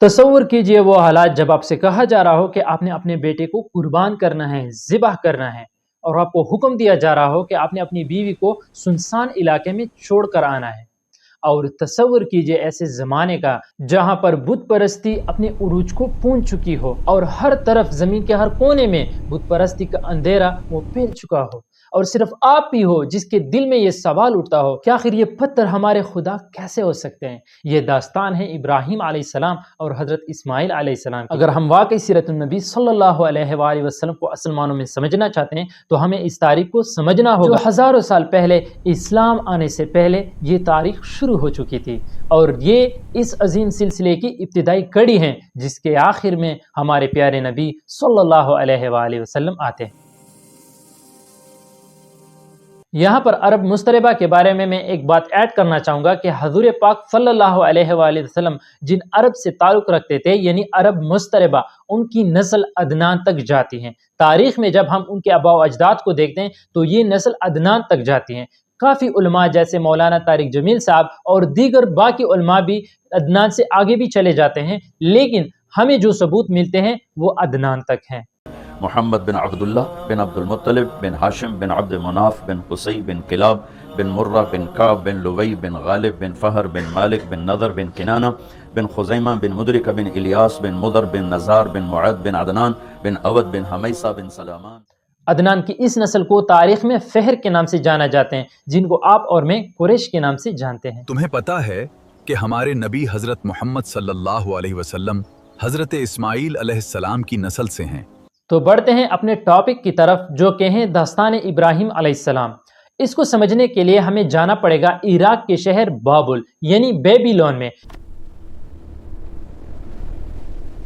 تصور کیجئے وہ حالات جب آپ سے کہا جا رہا ہو کہ آپ نے اپنے بیٹے کو قربان کرنا ہے، ذبح کرنا ہے، اور آپ کو حکم دیا جا رہا ہو کہ آپ نے اپنی بیوی کو سنسان علاقے میں چھوڑ کر آنا ہے۔ اور تصور کیجئے ایسے زمانے کا جہاں پر بت پرستی اپنے عروج کو پہنچ چکی ہو اور ہر طرف زمین کے ہر کونے میں بت پرستی کا اندھیرا وہ پھیل چکا ہو، اور صرف آپ ہی ہو جس کے دل میں یہ سوال اٹھتا ہو کہ آخر یہ پتھر ہمارے خدا کیسے ہو سکتے ہیں۔ یہ داستان ہے ابراہیم علیہ السلام اور حضرت اسماعیل علیہ السلام کی۔ اگر ہم واقعی سیرت النبی صلی اللہ علیہ وآلہ وسلم کو اصل معنوں میں سمجھنا چاہتے ہیں تو ہمیں اس تاریخ کو سمجھنا ہوگا جو ہزاروں سال پہلے اسلام آنے سے پہلے یہ تاریخ شروع ہو چکی تھی، اور یہ اس عظیم سلسلے کی ابتدائی کڑی ہیں جس کے آخر میں ہمارے پیارے نبی صلی اللہ علیہ وآلہ وسلم آتے ہیں۔ یہاں پر عرب مستربہ کے بارے میں ایک بات ایڈ کرنا چاہوں گا کہ حضور پاک صلی اللہ علیہ وآلہ وسلم جن عرب سے تعلق رکھتے تھے یعنی عرب مستربہ، ان کی نسل عدنان تک جاتی ہیں۔ تاریخ میں جب ہم ان کے آباء و اجداد کو دیکھتے ہیں تو یہ نسل عدنان تک جاتی ہیں۔ کافی علماء جیسے مولانا طارق جمیل صاحب اور دیگر باقی علماء بھی عدنان سے آگے بھی چلے جاتے ہیں، لیکن ہمیں جو ثبوت ملتے ہیں وہ عدنان تک ہیں۔ محمد بن عبداللہ بن عبد المطلب بن ہاشم بن عبد مناف بن قصی بن کلاب بن مرہ بن کعب بن لوی بن غالب بن فہر بن مالک بن نضر بن کنانہ بن خزیمہ بن مدرکہ بن الیاس بن مدر بن نزار بن معد بن عدنان بن عود بن حمیسہ بن سلامان۔ عدنان کی اس نسل کو تاریخ میں فہر کے نام سے جانا جاتے ہیں، جن کو آپ اور میں قریش کے نام سے جانتے ہیں۔ تمہیں پتا ہے کہ ہمارے نبی حضرت محمد صلی اللہ علیہ وسلم حضرت اسماعیل علیہ السلام کی نسل سے ہیں۔ تو بڑھتے ہیں اپنے ٹاپک کی طرف جو کہ ہیں داستان ابراہیم علیہ السلام۔ اس کو سمجھنے کے لیے ہمیں جانا پڑے گا عراق کے شہر بابل یعنی بیبیلون میں۔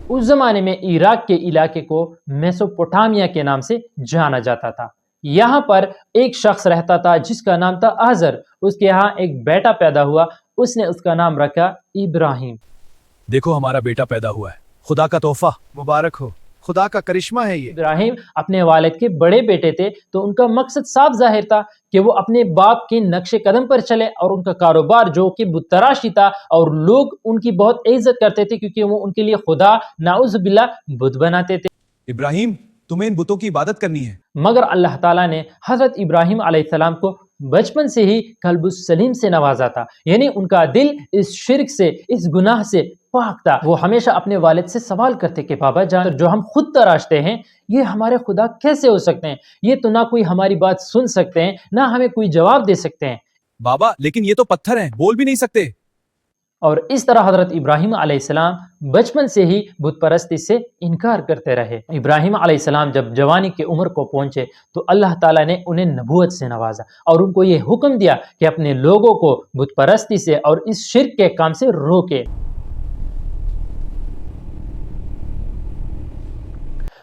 اس زمانے میں عراق کے علاقے کو میسوپوٹامیا کے نام سے جانا جاتا تھا۔ یہاں پر ایک شخص رہتا تھا جس کا نام تھا آزر۔ اس کے یہاں ایک بیٹا پیدا ہوا، اس نے اس کا نام رکھا ابراہیم۔ دیکھو ہمارا بیٹا پیدا ہوا ہے، خدا کا تحفہ، مبارک ہو، خدا کا کرشمہ ہے یہ۔ ابراہیم اپنے والد کے بڑے بیٹے تھے تو ان کا مقصد صاف ظاہر تھا کہ وہ اپنے باپ کے نقش قدم پر چلے، اور ان کا کاروبار جو کہ بت تراشی تھا، اور لوگ ان کی بہت عزت کرتے تھے کیونکہ وہ ان کے لیے خدا نعوذ باللہ بت بناتے تھے۔ ابراہیم تمہیں ان بتوں کی عبادت کرنی ہے۔ مگر اللہ تعالیٰ نے حضرت ابراہیم علیہ السلام کو بچپن سے ہی قلب السلیم سے نوازا تھا، یعنی ان کا دل اس شرک سے، اس گناہ سے پاک تھا۔ وہ ہمیشہ اپنے والد سے سوال کرتے کہ بابا جان، جو ہم خود تراشتے ہیں یہ ہمارے خدا کیسے ہو سکتے ہیں؟ یہ تو نہ کوئی ہماری بات سن سکتے ہیں، نہ ہمیں کوئی جواب دے سکتے ہیں۔ بابا لیکن یہ تو پتھر ہیں، بول بھی نہیں سکتے۔ اور اس طرح حضرت ابراہیم علیہ السلام بچپن سے ہی بت پرستی سے انکار کرتے رہے۔ ابراہیم علیہ السلام جب جوانی کی عمر کو پہنچے تو اللہ تعالیٰ نے انہیں نبوت سے نوازا اور ان کو یہ حکم دیا کہ اپنے لوگوں کو بت پرستی سے اور اس شرک کے کام سے روکے۔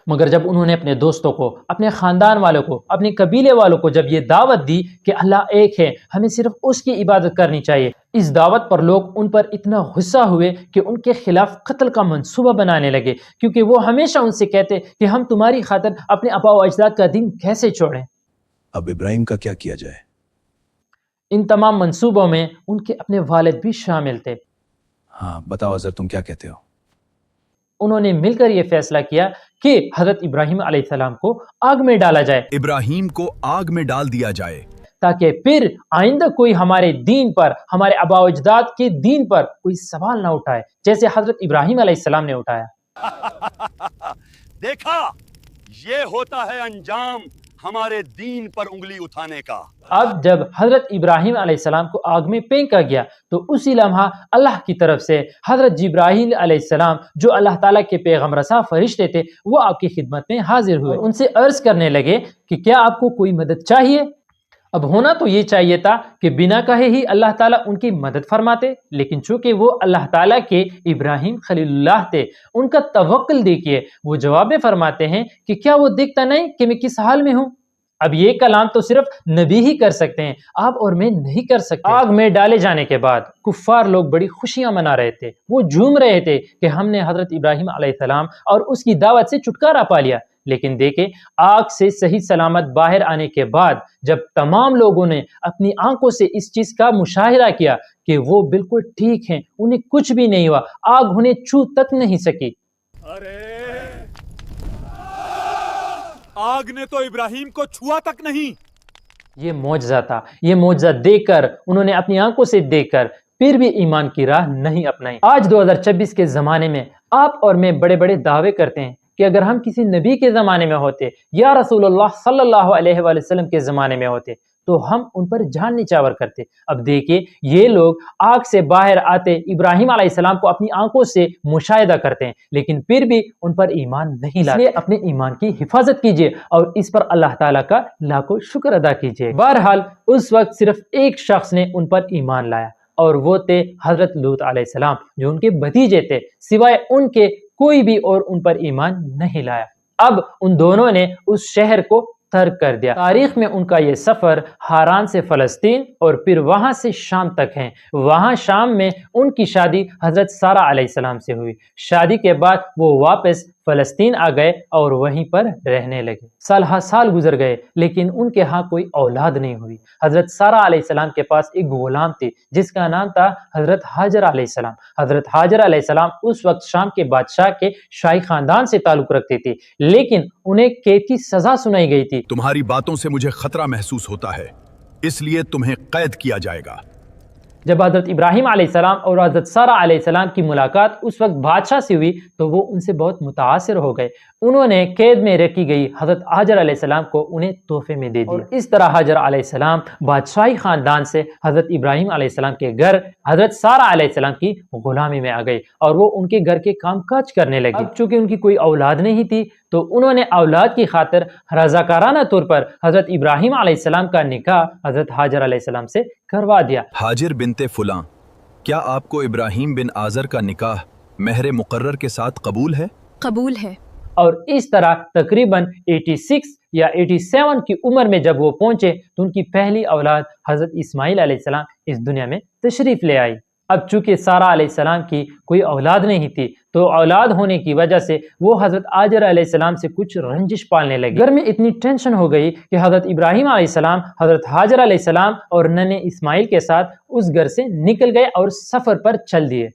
مگر جب انہوں نے اپنے دوستوں کو، اپنے خاندان والوں کو، اپنے قبیلے والوں کو جب یہ دعوت دی کہ اللہ ایک ہے، ہمیں صرف اس کی عبادت کرنی چاہیے، اس دعوت پر لوگ ان پر اتنا غصہ ہوئے کہ ان کے خلاف قتل کا منصوبہ بنانے لگے، کیونکہ وہ ہمیشہ ان سے کہتے کہ ہم تمہاری خاطر اپنے آباء و اجداد کا دین کیسے چھوڑیں۔ اب ابراہیم کا کیا کیا جائے؟ ان تمام منصوبوں میں ان کے اپنے والد بھی شامل تھے۔ ہاں بتاؤ حضرت، تم کیا کہتے ہو؟ انہوں نے مل کر یہ فیصلہ کیا کہ حضرت ابراہیم علیہ السلام کو آگ میں ڈالا جائے، ابراہیم کو آگ میں ڈال دیا جائے، تاکہ پھر آئندہ کوئی ہمارے دین پر، ہمارے آباء و اجداد کے دین پر کوئی سوال نہ اٹھائے جیسے حضرت ابراہیم علیہ السلام نے اٹھایا۔ دیکھا، یہ ہوتا ہے انجام ہمارے دین پر انگلی اٹھانے کا۔ اب جب حضرت ابراہیم علیہ السلام کو آگ میں پھینکا گیا تو اسی لمحہ اللہ کی طرف سے حضرت جبرائیل علیہ السلام جو اللہ تعالیٰ کے پیغام رساں فرشتے تھے وہ آپ کی خدمت میں حاضر ہوئے، ان سے عرض کرنے لگے کہ کیا آپ کو کوئی مدد چاہیے؟ اب ہونا تو یہ چاہیے تھا کہ بنا کہے ہی اللہ تعالیٰ ان کی مدد فرماتے، لیکن چونکہ وہ اللہ تعالیٰ کے ابراہیم خلیل اللہ تھے، ان کا توکل دیکھیے، وہ جواب میں فرماتے ہیں کہ کیا وہ دیکھتا نہیں کہ میں کس حال میں ہوں؟ اب یہ کلام تو صرف نبی ہی کر سکتے ہیں، آپ اور میں نہیں کر سکتے۔ آگ میں ڈالے جانے کے بعد کفار لوگ بڑی خوشیاں منا رہے تھے، وہ جھوم رہے تھے کہ ہم نے حضرت ابراہیم علیہ السلام اور اس کی دعوت سے چھٹکارا پا لیا، لیکن دیکھیں آگ سے صحیح سلامت باہر آنے کے بعد جب تمام لوگوں نے اپنی آنکھوں سے اس چیز کا مشاہدہ کیا کہ وہ بالکل ٹھیک ہیں، انہیں کچھ بھی نہیں ہوا، آگ انہیں چھو تک نہیں سکی۔ ارے آگ نے تو ابراہیم کو چھوا تک نہیں۔ یہ معجزہ تھا، یہ معجزہ دیکھ کر انہوں نے اپنی آنکھوں سے دیکھ کر پھر بھی ایمان کی راہ نہیں اپنائی۔ آج 2026 کے زمانے میں آپ اور میں بڑے بڑے دعوے کرتے ہیں کہ اگر ہم کسی نبی کے زمانے میں ہوتے یا رسول اللہ صلی اللہ علیہ وآلہ وسلم کے زمانے میں ہوتے تو ہم ان پر جان نچھاور کرتے۔ اب دیکھیے یہ لوگ آگ سے باہر آتے ابراہیم علیہ السلام کو اپنی آنکھوں سے مشاہدہ کرتے ہیں لیکن پھر بھی ان پر ایمان نہیں لاتے۔ اس لیے اپنے ایمان کی حفاظت کیجیے اور اس پر اللہ تعالیٰ کا لاکھوں شکر ادا کیجیے۔ بہرحال اس وقت صرف ایک شخص نے ان پر ایمان لایا اور وہ تھے حضرت لوط علیہ السلام جو ان کے بھتیجے تھے، سوائے ان کے کوئی بھی اور ان پر ایمان نہیں لایا۔ اب ان دونوں نے اس شہر کو ترک کر دیا۔ تاریخ میں ان کا یہ سفر ہاران سے فلسطین اور پھر وہاں سے شام تک ہے۔ وہاں شام میں ان کی شادی حضرت سارہ علیہ السلام سے ہوئی۔ شادی کے بعد وہ واپس فلسطین آ گئے اور وہیں پر رہنے لگے۔ سال ہر سال گزر گئے لیکن ان کے ہاں کوئی اولاد نہیں ہوئی۔ حضرت سارہ علیہ السلام کے پاس ایک غلام تھی جس کا نام تھا حضرت ہاجر علیہ السلام۔ حضرت ہاجر علیہ السلام اس وقت شام کے بادشاہ کے شاہی خاندان سے تعلق رکھتے تھے لیکن انہیں قید کی سزا سنائی گئی تھی۔ تمہاری باتوں سے مجھے خطرہ محسوس ہوتا ہے، اس لیے تمہیں قید کیا جائے گا۔ جب حضرت ابراہیم علیہ السلام اور حضرت سارہ علیہ السلام کی ملاقات اس وقت بادشاہ سے ہوئی تو وہ ان سے بہت متاثر ہو گئے۔ انہوں نے قید میں رکھی گئی حضرت ہاجر علیہ السلام کو انہیں تحفے میں دے دیا اور اس طرح ہاجر علیہ السلام بادشاہی خاندان سے حضرت ابراہیم علیہ السلام کے گھر حضرت سارہ علیہ السلام کی غلامی میں آ گئی اور وہ ان کے گھر کے کام کاج کرنے لگے۔ اب چونکہ ان کی کوئی اولاد نہیں تھی تو انہوں نے اولاد کی خاطر رضاکارانہ طور پر حضرت ابراہیم علیہ السلام کا نکاح حضرت ہاجر علیہ السلام سے کروا دیا۔ حاجر بنت فلاں، کیا آپ کو ابراہیم بن آزر کا نکاح مہر مقرر کے ساتھ قبول ہے؟ قبول ہے۔ اور اس طرح تقریباً 86 یا 87 کی عمر میں جب وہ پہنچے تو ان کی پہلی اولاد حضرت اسماعیل علیہ السلام اس دنیا میں تشریف لے آئی۔ اب چونکہ سارہ علیہ السلام کی کوئی اولاد نہیں تھی تو اولاد ہونے کی وجہ سے وہ حضرت ہاجر علیہ السلام سے کچھ رنجش پالنے لگے۔ گھر میں اتنی ٹینشن ہو گئی کہ حضرت ابراہیم علیہ السلام حضرت ہاجر علیہ السلام اور ننھے اسماعیل کے ساتھ اس گھر سے نکل گئے اور سفر پر چل دیے۔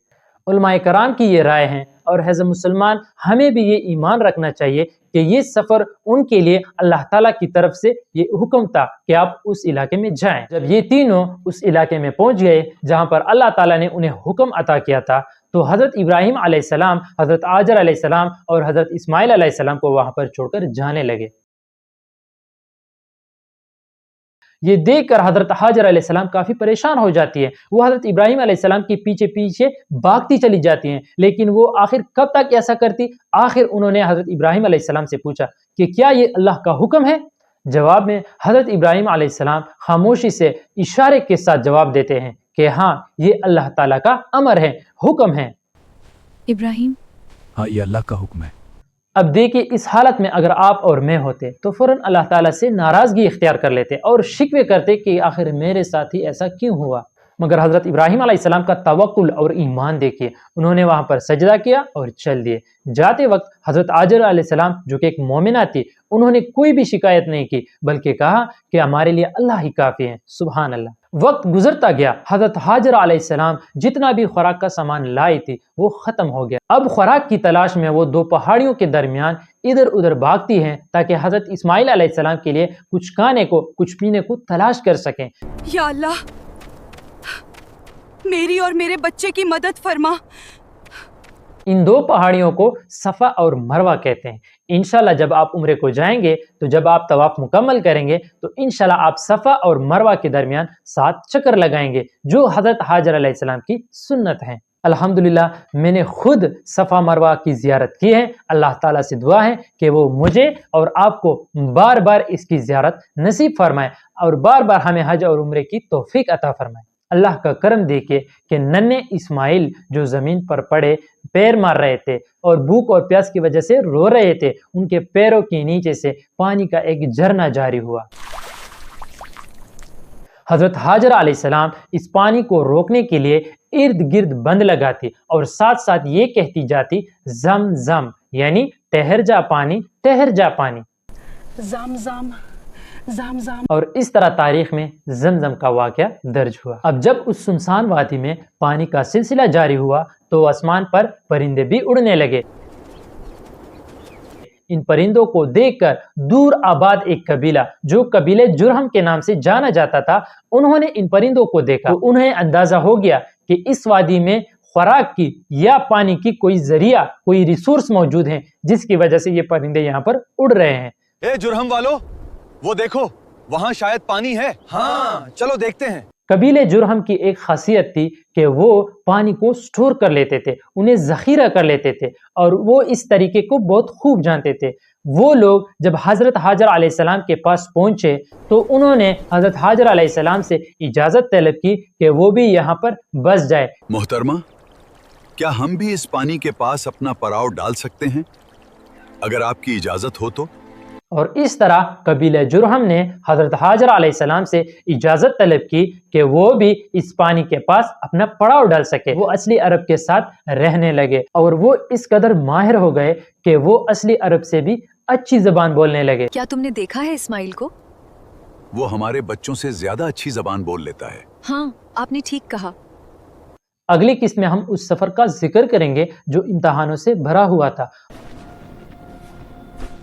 علماء کرام کی یہ رائے ہیں اور ایز اے مسلمان ہمیں بھی یہ ایمان رکھنا چاہیے کہ یہ سفر ان کے لیے اللہ تعالیٰ کی طرف سے یہ حکم تھا کہ آپ اس علاقے میں جائیں۔ جب یہ تینوں اس علاقے میں پہنچ گئے جہاں پر اللہ تعالیٰ نے انہیں حکم عطا کیا تھا تو حضرت ابراہیم علیہ السلام، حضرت ہاجر علیہ السلام اور حضرت اسماعیل علیہ السلام کو وہاں پر چھوڑ کر جانے لگے۔ یہ دیکھ کر حضرت ہاجر علیہ السلام کافی پریشان ہو جاتی ہے۔ وہ حضرت ابراہیم علیہ السلام کے پیچھے پیچھے بھاگتی چلی جاتی ہیں لیکن وہ آخر کب تک ایسا کرتی؟ آخر انہوں نے حضرت ابراہیم علیہ السلام سے پوچھا کہ کیا یہ اللہ کا حکم ہے؟ جواب میں حضرت ابراہیم علیہ السلام خاموشی سے اشارے کے ساتھ جواب دیتے ہیں کہ ہاں یہ اللہ تعالیٰ کا امر ہے، حکم ہے۔ ابراہیم، ہاں یہ اللہ کا حکم ہے۔ اب دیکھیں اس حالت میں اگر آپ اور میں ہوتے تو فوراً اللہ تعالیٰ سے ناراضگی اختیار کر لیتے اور شکوے کرتے کہ آخر میرے ساتھ ہی ایسا کیوں ہوا۔ مگر حضرت ابراہیم علیہ السلام کا توکل اور ایمان دیکھیے، انہوں نے وہاں پر سجدہ کیا اور چل دیے۔ جاتے وقت حضرت ہاجر علیہ السلام جو کہ ایک مومنہ تھی، انہوں نے کوئی بھی شکایت نہیں کی بلکہ کہا کہ ہمارے لیے اللہ ہی کافی ہے۔ سبحان اللہ۔ وقت گزرتا گیا، حضرت ہاجر علیہ السلام جتنا بھی خوراک کا سامان لائی تھی وہ ختم ہو گیا۔ اب خوراک کی تلاش میں وہ دو پہاڑیوں کے درمیان ادھر ادھر بھاگتی ہیں تاکہ حضرت اسماعیل علیہ السلام کے لیے کچھ کھانے کو کچھ پینے کو تلاش کر سکیں۔ یا اللہ، میری اور میرے بچے کی مدد فرما۔ ان دو پہاڑیوں کو صفا اور مروہ کہتے ہیں۔ انشاءاللہ جب آپ عمرے کو جائیں گے تو جب آپ طواف مکمل کریں گے تو انشاءاللہ آپ صفا اور مروہ کے درمیان 7 چکر لگائیں گے جو حضرت ہاجر علیہ السلام کی سنت ہیں۔ الحمدللہ میں نے خود صفا مروہ کی زیارت کی ہے۔ اللہ تعالیٰ سے دعا ہے کہ وہ مجھے اور آپ کو بار بار اس کی زیارت نصیب فرمائے اور بار بار ہمیں حج اور عمرے کی توفیق عطا فرمائے۔ اللہ کا کرم دیکھے کہ ننھے اسماعیل جو زمین پر پڑے پیر مار رہے تھے اور بھوک اور پیاس کی وجہ سے رو رہے تھے، ان کے پیروں کے نیچے سے پانی کا ایک جھرنا جاری ہوا۔ حضرت حاجر علیہ السلام اس پانی کو روکنے کے لیے ارد گرد بند لگاتی اور ساتھ ساتھ یہ کہتی جاتی زم زم، یعنی ٹہر جا پانی، ٹہر جا پانی، زم زم زم زم. اور اس طرح تاریخ میں زمزم کا واقعہ درج ہوا. اب جب اس سنسان وادی میں پانی کا سلسلہ جاری ہوا تو آسمان پر پرندے بھی اڑنے لگے. ان پرندوں کو دیکھ کر دور آباد ایک قبیلہ جو قبیلے جرہم کے نام سے جانا جاتا تھا، انہوں نے ان پرندوں کو دیکھا تو انہیں اندازہ ہو گیا کہ اس وادی میں خوراک کی یا پانی کی کوئی ذریعہ، کوئی ریسورس موجود ہیں جس کی وجہ سے یہ پرندے یہاں پر اڑ رہے ہیں. اے جرہم والو، وہ دیکھو وہاں شاید پانی ہے. ہاں چلو دیکھتے ہیں. قبیلے جرہم کی ایک خاصیت تھی کہ وہ پانی کو سٹور کر لیتے تھے، انہیں ذخیرہ کر لیتے تھے، اور وہ اس طریقے کو بہت خوب جانتے تھے. وہ لوگ جب حضرت حاجر علیہ السلام کے پاس پہنچے تو انہوں نے حضرت حاجر علیہ السلام سے اجازت طلب کی کہ وہ بھی یہاں پر بس جائے. محترمہ، کیا ہم بھی اس پانی کے پاس اپنا پڑاؤ ڈال سکتے ہیں؟ اگر آپ کی اجازت ہو تو. اور اس طرح قبیلہ جرہم نے حضرت حاجر علیہ السلام سے اجازت طلب کی کہ وہ بھی اس پانی کے پاس اپنا پڑاؤ ڈال سکے. وہ اصلی عرب کے ساتھ رہنے لگے اور وہ اس قدر ماہر ہو گئے کہ وہ اصلی عرب سے بھی اچھی زبان بولنے لگے. کیا تم نے دیکھا ہے اسماعیل کو؟ وہ ہمارے بچوں سے زیادہ اچھی زبان بول لیتا ہے. ہاں، آپ نے ٹھیک کہا. اگلی قسط میں ہم اس سفر کا ذکر کریں گے جو امتحانوں سے بھرا ہوا تھا.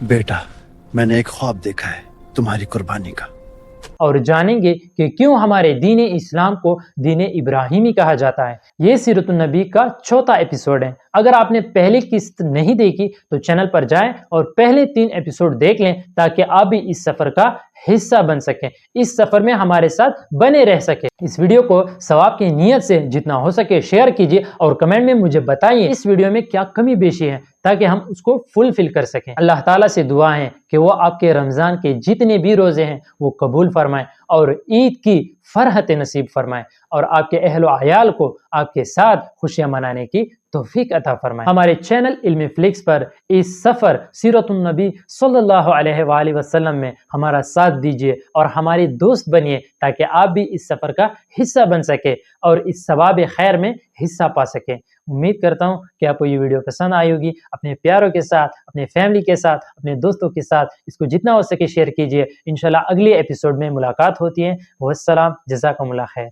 بیٹا، میں نے ایک خواب دیکھا ہے تمہاری قربانی کا. اور جانیں گے کہ کیوں ہمارے دین اسلام کو دین ابراہیمی کہا جاتا ہے. یہ سیرت النبی کا 4واں ایپیسوڈ ہے. اگر آپ نے پہلی قسط نہیں دیکھی تو چینل پر جائیں اور پہلے 3 ایپیسوڈ دیکھ لیں تاکہ آپ بھی اس سفر کا حصہ بن سکیں، اس سفر میں ہمارے ساتھ بنے رہ سکیں. اس ویڈیو کو ثواب کی نیت سے جتنا ہو سکے شیئر کیجیے اور کمنٹ میں مجھے بتائیے اس ویڈیو میں کیا کمی بیشی ہے تاکہ ہم اس کو فلفل کر سکیں. اللہ تعالیٰ سے دعا ہے کہ وہ آپ کے رمضان کے جتنے بھی روزے ہیں وہ قبول فرمائیں اور عید کی فرحت نصیب فرمائیں اور آپ کے اہل و عیال کو آپ کے ساتھ خوشیاں منانے کی توفیق عطا فرمائیں. ہمارے چینل علم فلکس پر اس سفر سیرت النبی صلی اللہ علیہ وآلہ وسلم میں ہمارا ساتھ دیجیے اور ہمارے دوست بنیے تاکہ آپ بھی اس سفر کا حصہ بن سکے اور اس ثواب خیر میں حصہ پا سکیں. امید کرتا ہوں کہ آپ کو یہ ویڈیو پسند آئی ہوگی. اپنے پیاروں کے ساتھ، اپنے فیملی کے ساتھ، اپنے دوستوں کے ساتھ اس کو جتنا ہو سکے شیئر کیجیے. انشاءاللہ اگلے ایپیسوڈ میں ملاقات ہوتی ہے. والسلام، جزاکم اللہ خیر.